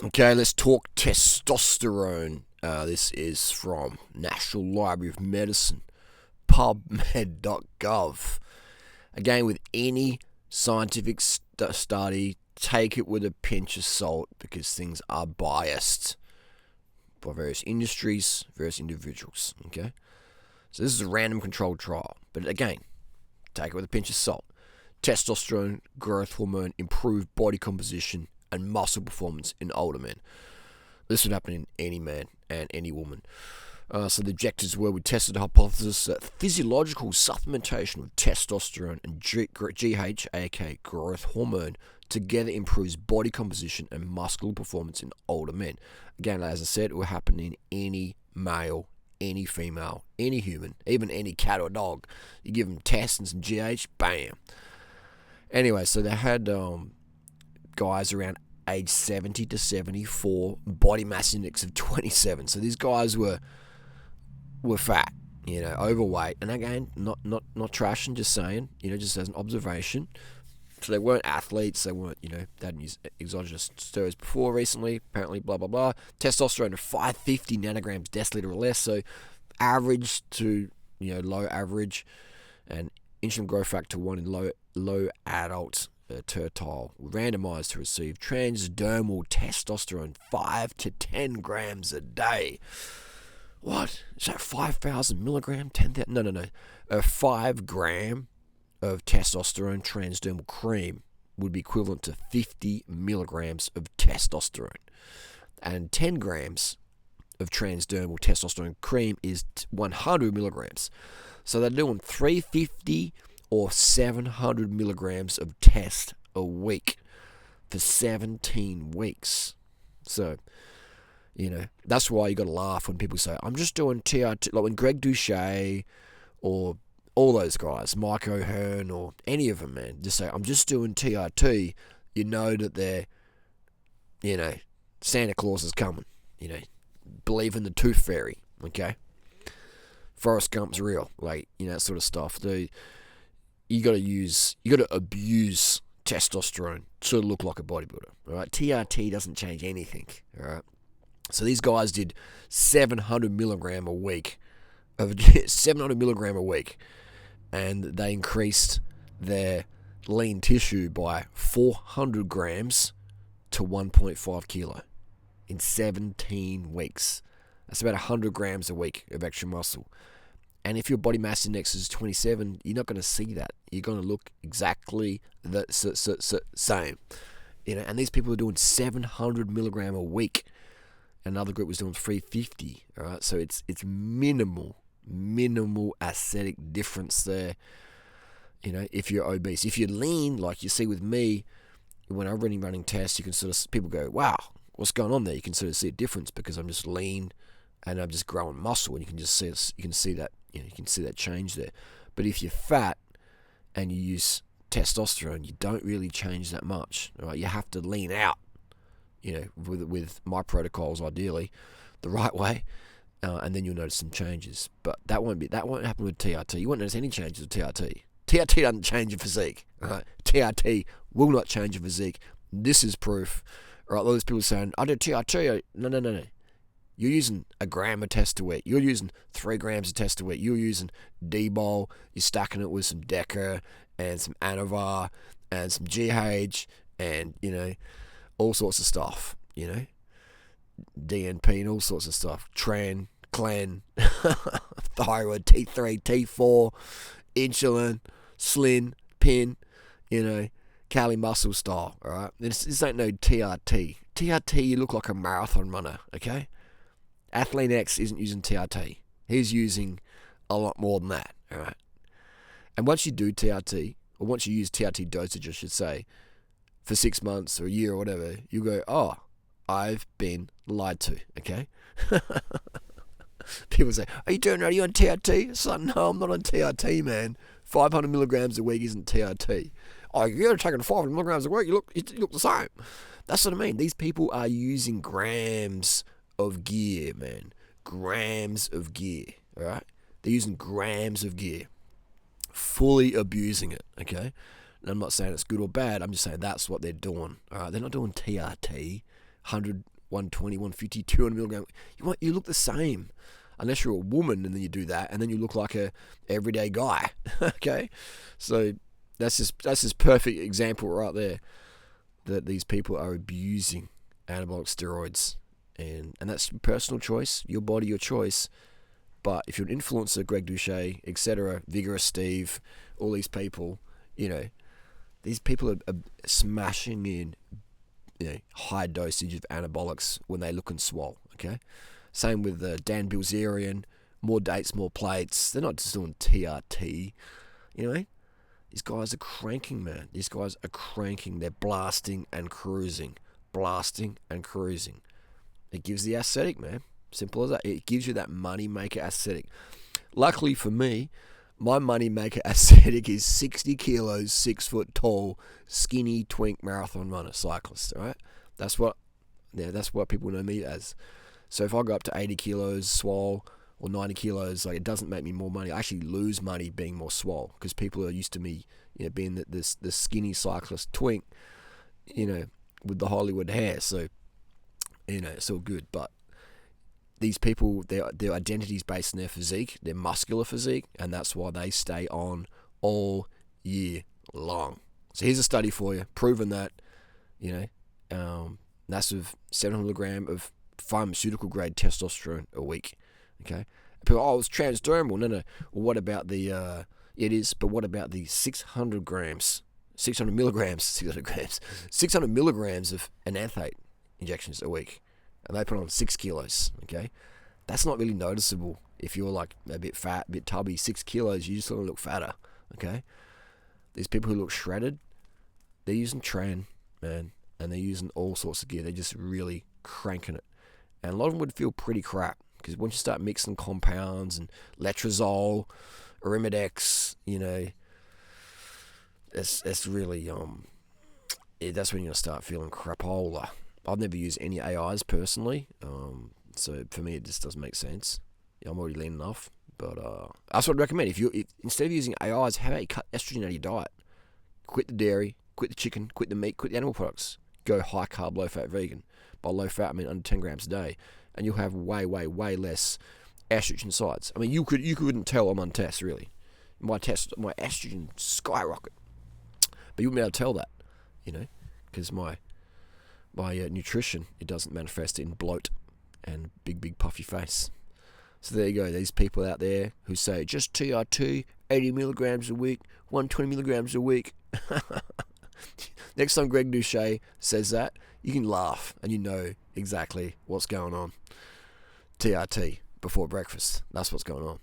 Okay, let's talk testosterone. This is from National Library of Medicine, pubmed.gov. Again, with any scientific study, take it with a pinch of salt because things are biased by various industries, various individuals. Okay, so this is a random controlled trial, but again, take it with a pinch of salt. Testosterone, growth hormone, improved body composition and muscle performance in older men. This would happen in any man and any woman. So the objectives were we tested the hypothesis that physiological supplementation of testosterone and GH, aka growth hormone, together improves body composition and muscular performance in older men. Again, as I said, it will happen in any male, any female, any human, even any cat or dog. You give them test and some GH, bam. Anyway, so they had guys around age 70 to 74, body mass index of 27. So these guys were fat, overweight. And again, not trashing, just saying, just as an observation. So they weren't athletes, they weren't, they hadn't used exogenous steroids before recently, apparently, blah, blah, blah. Testosterone of 550 nanograms deciliter or less, so average to, low average, and insulin growth factor 1 in low adult tertile, randomized to receive transdermal testosterone 5 to 10 grams a day. What? Is that 5,000 milligram? 10,000? No. A 5 gram of testosterone transdermal cream would be equivalent to 50 milligrams of testosterone. And 10 grams of transdermal testosterone cream is 100 milligrams. So they're doing 350 or 700 milligrams of test a week for 17 weeks. So, that's why you got to laugh when people say, I'm just doing TRT, like when Greg Douchet or all those guys, Mike O'Hearn or any of them, man, just say, I'm just doing TRT, you know that they're, Santa Claus is coming, believe in the tooth fairy, okay? Forrest Gump's real, that sort of stuff. You got to abuse testosterone to look like a bodybuilder, all right? TRT doesn't change anything, all right? So these guys did 700 milligram a week, and they increased their lean tissue by 400 grams to 1.5 kilo in 17 weeks. That's about 100 grams a week of extra muscle. And if your body mass index is 27, you're not going to see that. You're going to look exactly the same. And these people are doing 700 milligram a week. Another group was doing 350. All right, so it's minimal aesthetic difference there. If you're obese, if you're lean, like you see with me, when I'm running tests, you can sort of people go, "Wow, what's going on there?" You can sort of see a difference because I'm just lean and I'm just growing muscle, and you can just see that. You can see that change there. But if you're fat and you use testosterone, you don't really change that much. All right, you have to lean out. With my protocols, ideally, the right way, and then you'll notice some changes. But that won't happen with TRT. You won't notice any changes with TRT. TRT doesn't change your physique. Right? TRT will not change your physique. This is proof. Right? All those people saying, I do TRT. No. You're using a gram of test a week. You're using 3 grams of test a week. You're using D-bol. You're stacking it with some Deca and some Anavar and some GH and, all sorts of stuff, DNP and all sorts of stuff. Tren, Clen, thyroid, T3, T4, insulin, Slin, Pin, Cali muscle style, alright? This ain't no TRT. TRT, you look like a marathon runner, okay? Athlete X isn't using TRT. He's using a lot more than that, alright? And once you do TRT, or once you use TRT dosage, I should say, for 6 months or a year or whatever, you go, oh, I've been lied to, okay? People say, are you on TRT? It's like, no, I'm not on TRT, man. 500 milligrams a week isn't TRT. Oh, you're taking 500 milligrams a week, you look the same. That's what I mean. These people are using grams of gear, man. Grams of gear, all right? They're using grams of gear. Fully abusing it, okay? And I'm not saying it's good or bad. I'm just saying that's what they're doing. All right, they're not doing TRT, 100, 120, 150, 200 milligram. You look the same. Unless you're a woman and then you do that, and then you look like a everyday guy. Okay? So that's just perfect example right there that these people are abusing anabolic steroids. And that's personal choice, your body, your choice. But if you're an influencer, Greg Douchet, etc., Vigorous Steve, all these people, these people are smashing in high dosage of anabolics when they look and swole, okay? Same with Dan Bilzerian, more dates, more plates. They're not just doing TRT, These guys are cranking, man. These guys are cranking. They're blasting and cruising. It gives the aesthetic, man. Simple as that. It gives you that money maker aesthetic. Luckily for me, my money maker aesthetic is 60 kilos, 6 foot tall, skinny twink marathon runner, cyclist. All right, that's what people know me as. So if I go up to 80 kilos swole or 90 kilos, it doesn't make me more money. I actually lose money being more swole because people are used to me, being the skinny cyclist twink, with the Hollywood hair. So, it's all good. But these people, their identity is based on their physique, their muscular physique, and that's why they stay on all year long. So here's a study for you, proving that, that's with 700 milligram of pharmaceutical grade testosterone a week. Okay, people, it's transdermal. No. Well, what about the? It is, but what about the 600 milligrams of enanthate injections a week, and they put on 6 kilos. Okay, that's not really noticeable if you're like a bit fat, a bit tubby. 6 kilos, you just want to look fatter. Okay, these people who look shredded, they're using tran, man, and they're using all sorts of gear. They're just really cranking it. And a lot of them would feel pretty crap because once you start mixing compounds and letrozole, Arimidex, that's really that's when you'll start feeling crapola. I've never used any AIs personally, so for me it just doesn't make sense. I'm already lean enough, but that's what I'd recommend. If instead of using AIs, how about you cut estrogen out of your diet? Quit the dairy, quit the chicken, quit the meat, quit the animal products. Go high carb, low fat vegan. By low fat, I mean under 10 grams a day, and you'll have way less estrogen sites. I mean, you couldn't tell I'm on test really. My estrogen skyrocket, but you wouldn't be able to tell that, because my nutrition, it doesn't manifest in bloat and big puffy face. So there you go. These people out there who say just TRT, 80 milligrams a week, 120 milligrams a week. Next time Greg Douchet says that, you can laugh and you know exactly what's going on. TRT before breakfast. That's what's going on.